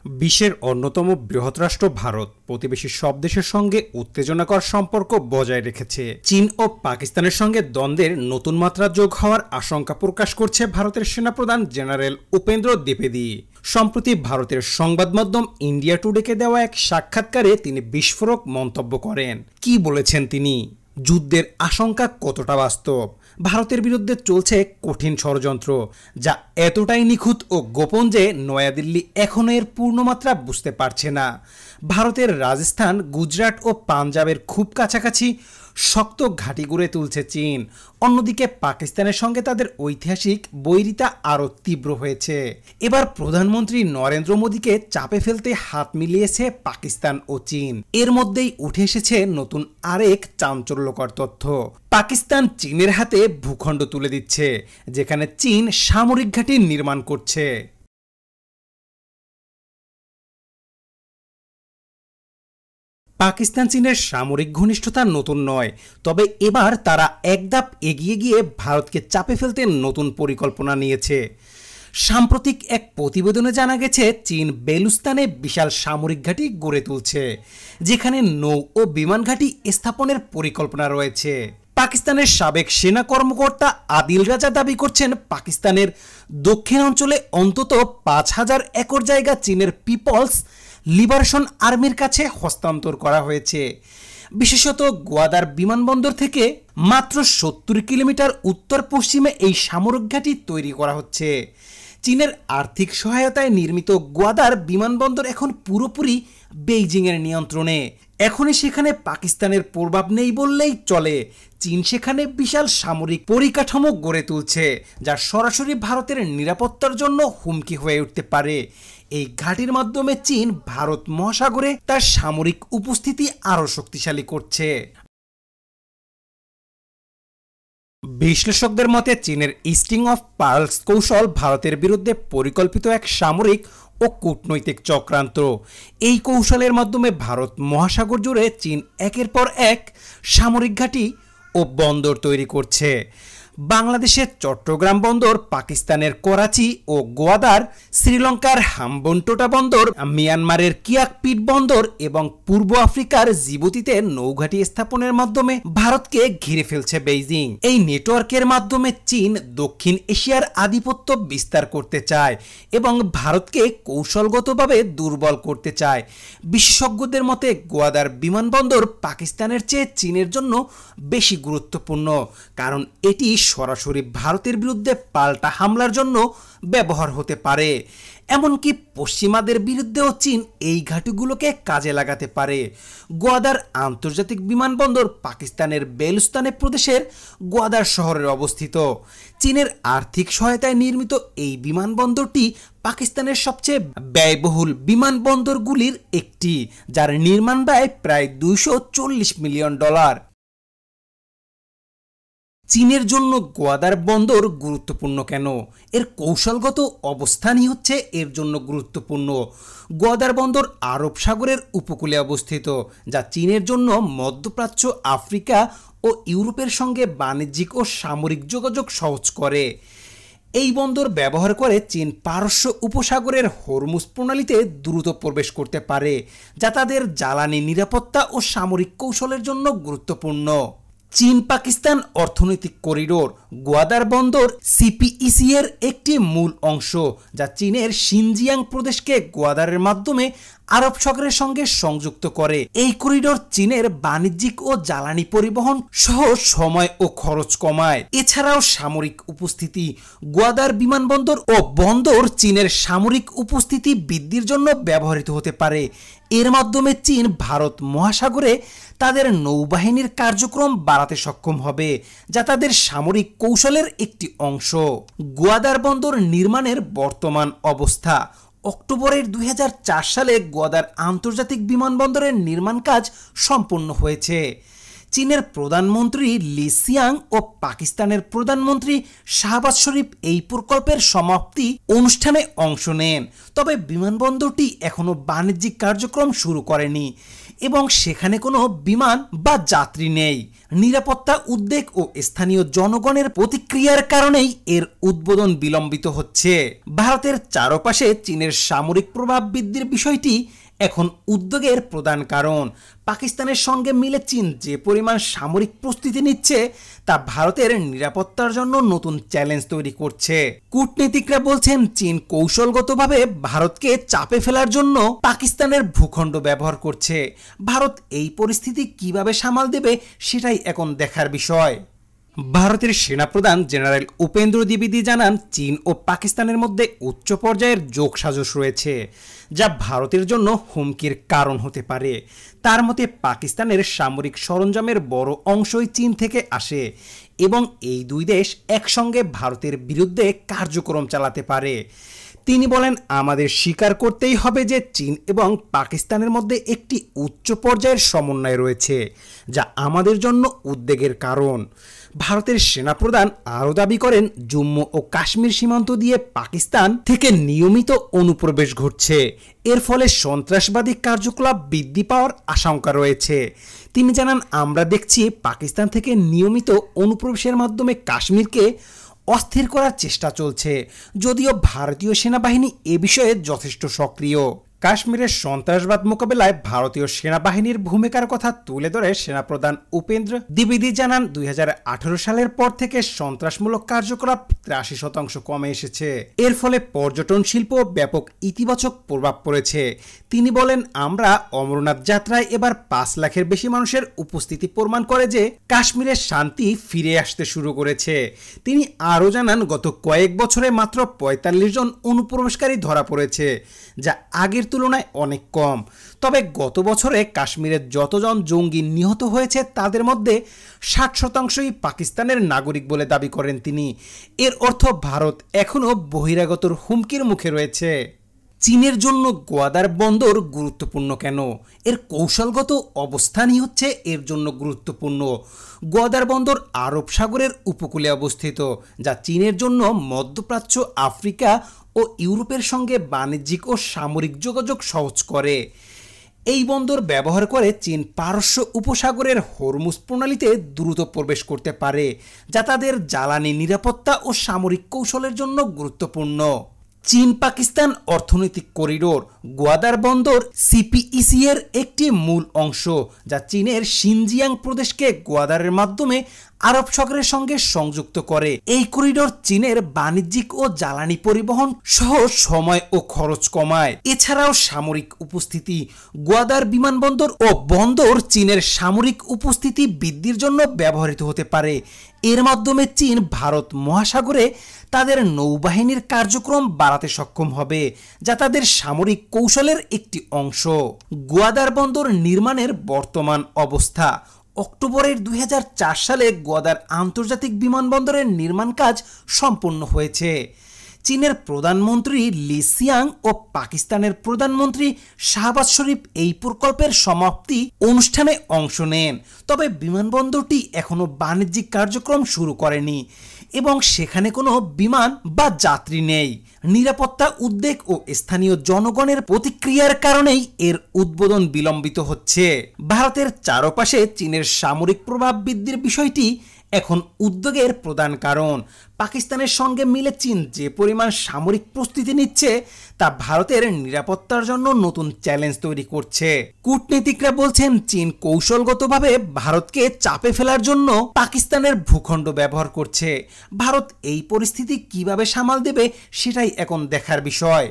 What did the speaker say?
বিশ্বের অন্যতম বৃহৎ রাষ্ট্র ভারত প্রতিবেশী সব দেশের সঙ্গে উত্তেজনাকর সম্পর্ক বজায় রেখেছে। চীন ও পাকিস্তানের সঙ্গে দ্বন্দ্বের নতুন মাত্রা যোগ হওয়ার আশঙ্কা প্রকাশ করছে ভারতের সেনাপ্রধান জেনারেল উপেন্দ্র দ্বিবেদী। সম্প্রতি ভারতের সংবাদ মাধ্যম ইন্ডিয়া টুডেকে দেওয়া এক সাক্ষাৎকারে তিনি বিস্ফোরক মন্তব্য করেন। কি বলেছেন তিনি? যুদ্ধের আশঙ্কা কতটা বাস্তব? ভারতের বিরুদ্ধে চলছে কঠিন ষড়যন্ত্র, যা এতটাই নিখুঁত ও গোপন যে নয়াদিল্লি এখনও এর পূর্ণমাত্রা বুঝতে পারছে না। ভারতের রাজস্থান, গুজরাট ও পাঞ্জাবের খুব কাছাকাছি শক্ত ঘাঁটি গড়ে তুলছে চীন। অন্যদিকে পাকিস্তানের সঙ্গে তাদের ঐতিহাসিক বৈরিতা আরও তীব্র হয়েছে। এবার প্রধানমন্ত্রী নরেন্দ্র মোদীকে চাপে ফেলতে হাত মিলিয়েছে পাকিস্তান ও চীন। এর মধ্যেই উঠে এসেছে নতুন আরেক চাঞ্চল্যকর তথ্য। পাকিস্তান চীনের হাতে ভূখণ্ড তুলে দিচ্ছে, যেখানে চীন সামরিক ঘাঁটি নির্মাণ করছে। পাকিস্তান চীনের সামরিক ঘনিষ্ঠতা নতুন নয়, তবে এবার তারা এক ধাপ এগিয়ে গিয়ে ভারতকে চাপে ফেলতে নতুন পরিকল্পনা নিয়েছে। সাম্প্রতিক এক প্রতিবেদনে জানা গেছে চীন বেলুস্তানে বিশাল সামরিক ঘাঁটি গড়ে তুলছে, যেখানে নৌ ও বিমান ঘাঁটি স্থাপনের পরিকল্পনা রয়েছে। পাকিস্তানের সাবেক সেনা কর্মকর্তা আদিল রাজা দাবি করছেন পাকিস্তানের দক্ষিণ অঞ্চলে অন্তত ৫,০০০ একর জায়গা চীনের পিপলস লিবারেশন আর্মির কাছে হস্তান্তর করা হয়েছে। বিশেষত গোয়াদার বিমানবন্দর থেকে মাত্র ৭০ কিলোমিটার উত্তর পশ্চিমে এই সামরিক ঘাঁটি তৈরি করা হচ্ছে। চীনের আর্থিক সহায়তায় নির্মিত গোয়াদার বিমানবন্দর এখন পুরোপুরি বেইজিংয়ের নিয়ন্ত্রণে। এখনই সেখানে পাকিস্তানের প্রভাব নেই বললেই চলে। চীন সেখানে বিশাল সামরিক পরিকাঠামো গড়ে তুলছে, যা সরাসরি ভারতের নিরাপত্তার জন্য হুমকি হয়ে উঠতে পারে। এই ঘাঁটির মাধ্যমে চীন ভারত মহাসাগরে তার সামরিক উপস্থিতি আরও শক্তিশালী করছে। বিশ্লেষকদের মতে চীনের স্টিং অফ পার্লস কৌশল ভারতের বিরুদ্ধে পরিকল্পিত এক সামরিক ও কূটনৈতিক চক্রান্ত। এই কৌশলের মাধ্যমে ভারত মহাসাগর জুড়ে চীন একের পর এক সামরিক ঘাঁটি ও বন্দর তৈরি করছে। বাংলাদেশের চট্টগ্রাম বন্দর, পাকিস্তানের করাচি ও গোয়াদার, শ্রীলঙ্কার হাম্বনটোটা বন্দর, মিয়ানমারের কিয়াকপিট বন্দর এবং পূর্ব আফ্রিকার জিবুতিতে নৌঘাঁটি স্থাপনের মাধ্যমে ভারতকে ঘিরে ফেলছে বেইজিং। এই নেটওয়ার্কের মাধ্যমে চীন দক্ষিণ এশিয়ার আধিপত্য বিস্তার করতে চায় এবং ভারতকে কৌশলগতভাবে দুর্বল করতে চায়। বিশেষজ্ঞদের মতে গোয়াদার বিমানবন্দর পাকিস্তানের চেয়ে চীনের জন্য বেশি গুরুত্বপূর্ণ, কারণ এটি সরাসরি ভারতের বিরুদ্ধে পাল্টা হামলার জন্য ব্যবহার হতে পারে। এমনকি পশ্চিমাদের বিরুদ্ধেও চীন এই ঘাঁটিগুলোকে কাজে লাগাতে পারে। গোয়াদার আন্তর্জাতিক বিমানবন্দর পাকিস্তানের বেলুস্তানে প্রদেশের গোয়াদার শহরে অবস্থিত। চীনের আর্থিক সহায়তায় নির্মিত এই বিমানবন্দরটি পাকিস্তানের সবচেয়ে ব্যয়বহুল বিমানবন্দরগুলির একটি, যার নির্মাণ ব্যয় প্রায় $240 মিলিয়ন। চীনের জন্য গোয়াদার বন্দর গুরুত্বপূর্ণ কেন? এর কৌশলগত অবস্থানই হচ্ছে এর জন্য গুরুত্বপূর্ণ। গোয়াদার বন্দর আরব সাগরের উপকূলে অবস্থিত, যা চীনের জন্য মধ্যপ্রাচ্য, আফ্রিকা ও ইউরোপের সঙ্গে বাণিজ্যিক ও সামরিক যোগাযোগ সহজ করে। এই বন্দর ব্যবহার করে চীন পারস্য উপসাগরের হরমুজ প্রণালীতে দ্রুত প্রবেশ করতে পারে, যা তাদের জ্বালানি নিরাপত্তা ও সামরিক কৌশলের জন্য গুরুত্বপূর্ণ। চীন পাকিস্তান অর্থনৈতিক করিডোর গোয়াদার বন্দর সিপিইসি এর একটি মূল অংশ, যা চীনের শিনজিয়াং প্রদেশকে গোয়াদারের মাধ্যমে আরব সাগরের সঙ্গে সংযুক্ত করে। এই করিডোর চীনের বাণিজ্যিক ও জ্বালানি পরিবহন সহ সময় ও খরচ কমায়। এছাড়াও সামরিক উপস্থিতি, গোয়াদার বিমানবন্দর ও বন্দর চীনের সামরিক উপস্থিতি বৃদ্ধির জন্য ব্যবহৃত হতে পারে। এর মাধ্যমে চীন ভারত মহাসাগরে তাদের নৌবাহিনীর কার্যক্রম বাড়াতে সক্ষম হবে, যা তাদের সামরিক কৌশলের একটি অংশ। গোয়াদার বন্দর নির্মাণের বর্তমান অবস্থা: অক্টোবরের 2004 সালে গোয়াদার আন্তর্জাতিক বিমানবন্দরের নির্মাণ কাজ সম্পন্ন হয়েছে। চীনের প্রধানমন্ত্রী লি সিয়াং ও পাকিস্তানের প্রধানমন্ত্রী শাহবাজ শরীফ এই প্রকল্পের সমাপ্তি অনুষ্ঠানে অংশ নেন, তবে বিমানবন্দরটি এখনও বাণিজ্যিক কার্যক্রম শুরু করেনি। এবং সেখানে কোনো বিমান বা যাত্রী নেই। নিরাপত্তা উদ্বেগ ও স্থানীয় জনগণের প্রতিক্রিয়ার কারণেই এর উদ্বোধন বিলম্বিত হচ্ছে। ভারতের চারপাশে চীনের সামরিক প্রভাব বৃদ্ধির বিষয়টি এখন উদ্বেগের প্রধান কারণ। পাকিস্তানের সঙ্গে মিলে চীন যে পরিমাণ সামরিক প্রস্তুতি নিচ্ছে তা ভারতের নিরাপত্তার জন্য নতুন চ্যালেঞ্জ তৈরি করছে। কূটনীতিকরা বলছেন চীন কৌশলগতভাবে ভারতকে চাপে ফেলার জন্য পাকিস্তানের ভূখণ্ড ব্যবহার করছে। ভারত এই পরিস্থিতি কিভাবে সামাল দেবে সেটাই এখন দেখার বিষয়। ভারতের সেনাপ্রধান জেনারেল উপেন্দ্র দ্বিবেদী জানান চীন ও পাকিস্তানের মধ্যে উচ্চ পর্যায়ের যোগসাজশ রয়েছে, যা ভারতের জন্য হুমকির কারণ হতে পারে। তার মতে পাকিস্তানের সামরিক সরঞ্জামের বড় অংশই চীন থেকে আসে এবং এই দুই দেশ একসঙ্গে ভারতের বিরুদ্ধে কার্যক্রম চালাতে পারে। তিনি বলেন, আমাদের স্বীকার করতেই হবে যে চীন এবং পাকিস্তানের মধ্যে একটি উচ্চ পর্যায়ের সমন্বয় রয়েছে, যা আমাদের জন্য উদ্বেগের কারণ। ভারতের সেনাপ্রধান আরও দাবি করেন জম্মু ও কাশ্মীর সীমান্ত দিয়ে পাকিস্তান থেকে নিয়মিত অনুপ্রবেশ ঘটছে। এর ফলে সন্ত্রাসবাদী কার্যকলাপ বৃদ্ধি পাওয়ার আশঙ্কা রয়েছে। তিনি জানান, আমরা দেখছি পাকিস্তান থেকে নিয়মিত অনুপ্রবেশের মাধ্যমে কাশ্মীরকে অস্থির করার চেষ্টা চলছে, যদিও ভারতীয় সেনাবাহিনী এ বিষয়ে যথেষ্ট সক্রিয়। কাশ্মীরের সন্ত্রাসবাদ মোকাবেলায় ভারতীয় সেনাবাহিনীর ভূমিকার কথা তুলে ধরে সেনাপ্রধান উপেন্দ্র দ্বিবেদী জানান, 2018 সালের পর থেকে সন্ত্রাসমূলক কার্যকলাপ 83% কমে এসেছে। এর ফলে পর্যটন শিল্প ব্যাপক ইতিবাচক প্রভাব পড়েছে। তিনি বলেন, আমরা অমরনাথ যাত্রায় এবার 5 লাখের বেশি মানুষের উপস্থিতি প্রমাণ করে যে কাশ্মীরের শান্তি ফিরে আসতে শুরু করেছে। তিনি আরও জানান, গত কয়েক বছরে মাত্র 45 জন অনুপ্রবেশকারী ধরা পড়েছে, যা আগের তুলনায় অনেক কম। তবে গত বছরে কাশ্মীরের যতজন জঙ্গি নিহত হয়েছে তাদের মধ্যে 60%ই পাকিস্তানের নাগরিক বলে দাবি করেন তিনি। এর অর্থ ভারত এখনও বহিরাগতর হুমকির মুখে রয়েছে। চীনের জন্য গোয়াদার বন্দর গুরুত্বপূর্ণ কেন? এর কৌশলগত অবস্থানই হচ্ছে এর জন্য গুরুত্বপূর্ণ। গোয়াদার বন্দর আরব সাগরের উপকূলে অবস্থিত, যা চীনের জন্য মধ্যপ্রাচ্য, আফ্রিকা ও ইউরোপের সঙ্গে বাণিজ্যিক ও সামরিক যোগাযোগ সহজ করে। এই বন্দর ব্যবহার করে চীন পারস্য উপসাগরের হরমুজ প্রণালীতে দ্রুত প্রবেশ করতে পারে, যা তাদের জ্বালানি নিরাপত্তা ও সামরিক কৌশলের জন্য গুরুত্বপূর্ণ। চীন পাকিস্তান অর্থনৈতিক করিডোর গোয়াদার বন্দর সিপিইসি এর একটি মূল অংশ, যা চীনের সিনজিয়াং প্রদেশকে গোয়াদারের মাধ্যমে আরব সাগরের সঙ্গে সংযুক্ত করে। এই করিডোর চীনের বাণিজ্যিক ও জ্বালানি পরিবহন সহ সময় ও খরচ কমায়। এছাড়াও সামরিক উপস্থিতি, গোয়াদার বিমানবন্দর ও বন্দর চীনের সামরিক উপস্থিতি বৃদ্ধির জন্য ব্যবহৃত হতে পারে। এর মাধ্যমে চীন ভারত মহাসাগরে তাদের নৌবাহিনীর কার্যক্রম বাড়াতে সক্ষম হবে, যা তাদের সামরিক কৌশলের একটি অংশ। গোয়াদার বন্দর নির্মাণের বর্তমান অবস্থা। অক্টোবরের 2004 সালে গোয়াদার আন্তর্জাতিক বিমানবন্দরের নির্মাণ কাজ সম্পন্ন হয়েছে। চীনের প্রধানমন্ত্রী লি সিয়াং ও পাকিস্তানের প্রধানমন্ত্রী শাহবাজ শরীফ এই প্রকল্পের সমাপ্তি অনুষ্ঠানে অংশ নেন। তবে বিমানবন্দরটি এখনও বাণিজ্যিক কার্যক্রম শুরু করেনি এবং সেখানে কোনো বিমান বা যাত্রী নেই। নিরাপত্তা উদ্বেগ ও স্থানীয় জনগণের প্রতিক্রিয়ার কারণেই এর উদ্বোধন বিলম্বিত হচ্ছে। ভারতের চারপাশে চীনের সামরিক প্রভাব বৃদ্ধির বিষয়টি এখন উদ্বেগের প্রধান কারণ। পাকিস্তানের সঙ্গে মিলে চীন যে পরিমাণ সামরিক প্রস্তুতি নিচ্ছে তা ভারতের নিরাপত্তার জন্য নতুন চ্যালেঞ্জ তৈরি করছে। কূটনীতিকরা বলছেন চীন কৌশলগতভাবে ভারতকে চাপে ফেলার জন্য পাকিস্তানের ভূখণ্ড ব্যবহার করছে। ভারত এই পরিস্থিতি কিভাবে সামাল দেবে সেটাই এখন দেখার বিষয়।